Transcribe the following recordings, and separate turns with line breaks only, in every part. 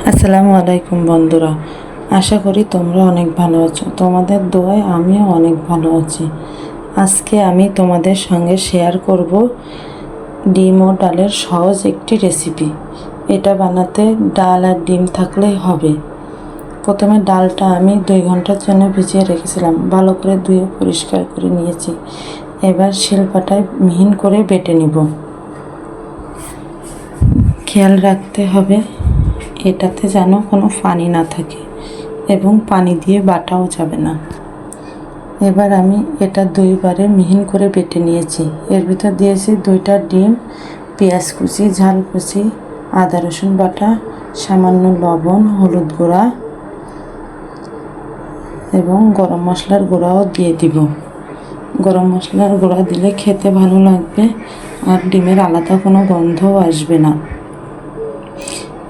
আসসালামু আলাইকুম বন্ধুরা, আশা করি তোমরা অনেক ভালো আছো। তোমাদের দোয়ায় আমিও অনেক ভালো আছি। আজকে আমি তোমাদের সঙ্গে শেয়ার করব ডিম ও ডালের সহজ একটি রেসিপি। এটা বানাতে ডাল আর ডিম থাকলেই হবে। প্রথমে ডালটা আমি 2 ঘন্টার জন্য ভিজিয়ে রেখেছিলাম, ভালো করে ধুয়ে পরিষ্কার করে নিয়েছি। এবার শিলপাটায় মিহিন করে বেটে নিব। খেয়াল রাখতে হবে এটাতে যেন কোনো পানি না থাকে এবং পানি দিয়ে বাটাও যাবে না। এবার আমি এটা 2বারে মিহিন করে বেটে নিয়েছি। এর ভিতর দিয়েছি 2টা ডিম, পেঁয়াজ কুচি, ঝাল কুচি, আদা রসুন বাটা, সামান্য লবণ, হলুদ গুঁড়া এবং গরম মশলার গুঁড়াও দিয়ে দিব। গরম মশলার গুঁড়া দিলে খেতে ভালো লাগবে আর ডিমের আলাদা কোনো গন্ধও আসবে না।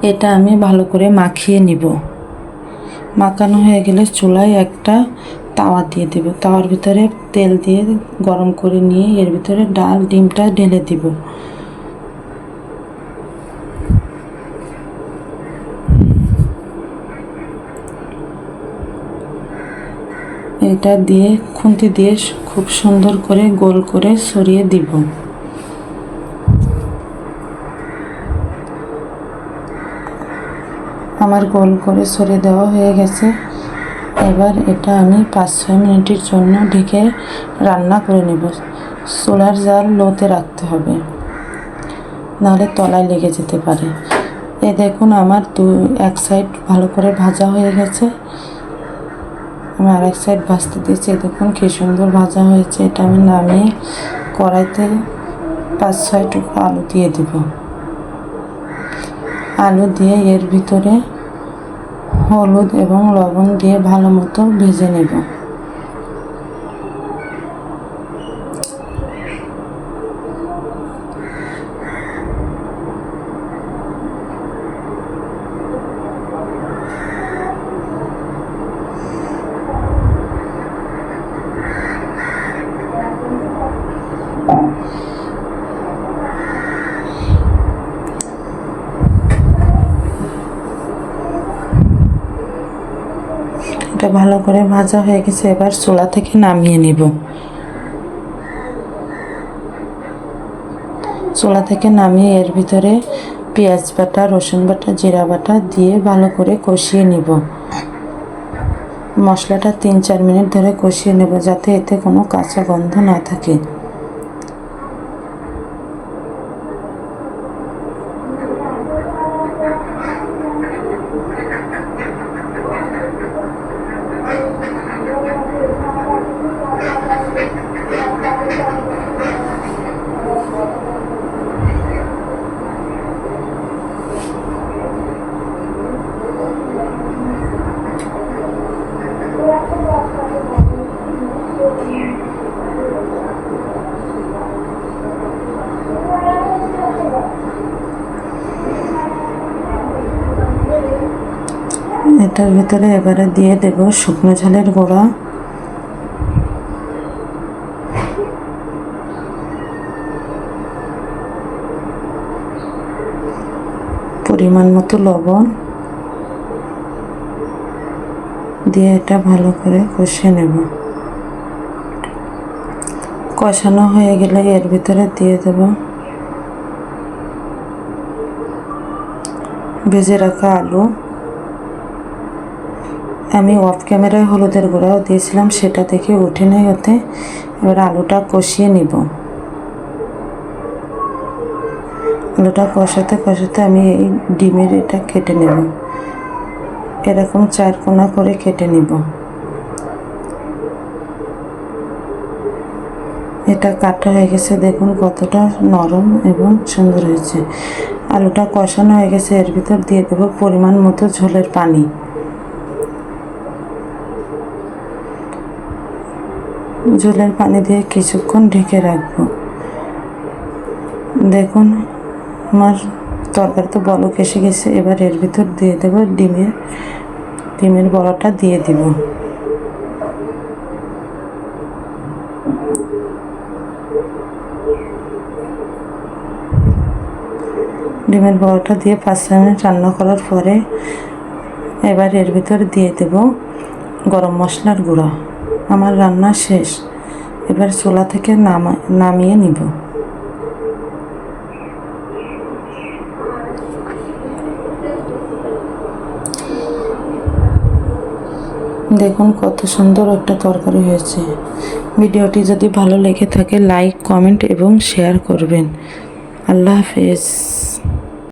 এটা আমি ভালো করে মাখিয়ে নিব। মাখানো হয়ে গেলে চুলায় একটা তাওয়া দিয়ে দেব। তাওয়ার ভিতরে তেল দিয়ে গরম করে নিয়ে এর ভিতরে ডাল ডিমটা ঢেলে দিব। এটা দিয়ে খুন্তি দিয়ে খুব সুন্দর করে গোল করে সরিয়ে দিব। আমার গোল করে সরিয়ে দেওয়া হয়ে গেছে। এবার এটা আমি 5-6 মিনিটের জন্য ঢেকে রান্না করে নেব। চুলার জাল লোতে রাখতে হবে, নাহলে তলায় লেগে যেতে পারে। দেখুন আমার এক সাইড ভালো করে ভাজা হয়ে গেছে। আমি আরেক সাইড ভাজতে দিয়েছি। দেখুন কি সুন্দর ভাজা হয়েছে। এটা আমি নামিয়ে কড়াইতে 5-6 টুকরো আলু দিয়ে দেব। আলু দিয়ে এর ভিতরে হলুদ এবং লবণ দিয়ে ভালো মতো ভেজে নেব। এটা ভালো করে ভাজা হয়ে গেছে। এবার চুলা থেকে নামিয়ে নেব। চুলা থেকে নামিয়ে এর ভিতরে পেঁয়াজ বাটা, রসুন বাটা, জিরা বাটা দিয়ে ভালো করে কষিয়ে নেব। মশলাটা 3-4 মিনিট ধরে কষিয়ে নেব, যাতে এতে কোনো কাঁচা গন্ধ না থাকে। এটার ভিতরে এবারে দিয়ে দেব শুকনো ঝালের গুঁড়া, পরিমাণ মতো লবণ দিয়ে এটা ভালো করে কষিয়ে নেব। কষানো হয়ে গেলে এর ভিতরে দিয়ে দেব ভেজে রাখা আলু। আমি অফ ক্যামেরায় হলুদের গুঁড়াও দিয়েছিলাম, সেটা দেখে উঠে নেই ওতে। এবার আলুটা কষিয়ে নিব। আলুটা কষাতে কষাতে আমি এই ডিমের এটা কেটে নেব। এরকম 4 কোনা করে কেটে নিব। এটা কাটা হয়ে গেছে। দেখুন কতটা নরম এবং সুন্দর হয়েছে। আলুটা কষানো হয়ে গেছে। এর ভিতর দিয়ে দেব পরিমাণ মতো ঝোলের পানি। ঝোলের পানি দিয়ে কিছুক্ষণ ঢেকে রাখবো। দেখুন আমার তরকারি তো বলক এসে গেছে। এবার এর ভিতর দিয়ে দেব ডিমের বড়াটা দিয়ে দিব। ডিমের বড়াটা দিয়ে 5-6 মিনিট রান্না করার পরে এবার এর ভিতর দিয়ে দেব গরম মশলার গুঁড়া। আমার রান্না শেষ, এবার চুলা থেকে নামিয়ে নিব। দেখুন কত সুন্দর একটা তরকারি হয়েছে। ভিডিওটি যদি ভালো লেগে থাকে লাইক, কমেন্ট এবং শেয়ার করবেন। আল্লাহ হাফেজ।